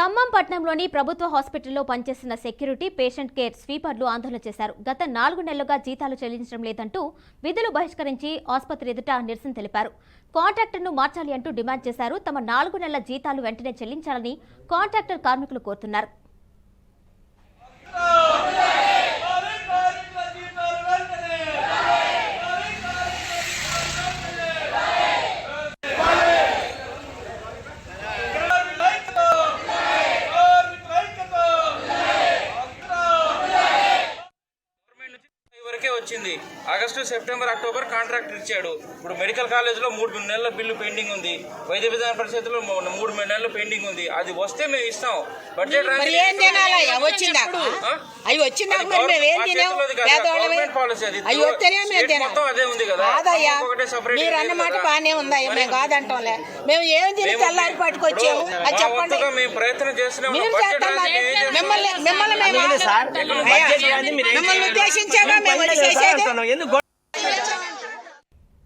ఖమ్మం పట్టణంలోని ప్రభుత్వ హాస్పిటల్లో పనిచేస్తున్న సెక్యూరిటీ, పేషెంట్ కేర్ స్వీపర్లు ఆందోళన చేశారు. గత 4 నెలలుగా జీతాలు చెల్లించడం లేదంటూ విధులు బహిష్కరించి ఆసుపత్రి ఎదుట నిరసన తెలిపారు. కాంట్రాక్టర్ను మార్చాలి అంటూ డిమాండ్ చేశారు. తమ 4 నెలల జీతాలు వెంటనే చెల్లించాలని కాంట్రాక్టర్ కార్మికులు కోరుతున్నారు. వచ్చింది ఆగస్టు, సెప్టెంబర్, అక్టోబర్ కాంట్రాక్ట్ ఇచ్చాడు. ఇప్పుడు మెడికల్ కాలేజ్ లో 3 నెలల బిల్లు పెండింగ్ ఉంది. వైద్య విధాన పరిషత్తులో 3 నెలల పెండింగ్ ఉంది. అది వస్తే మేము ఇస్తాం. బడ్జెట్ పాలసీ అది మొత్తం అదే ఉంది కదా. మీరు అన్నమాట బానే ఉందయ్యా, మేము కాదంటాంలే. మేము ఏం తిని తెల్లారి పట్టుకొచ్చాము అది చెప్పండి. మేము ప్రయత్నం చేస్తున్నాం. మిమ్మల్ని ఉద్దేశించాగా మేము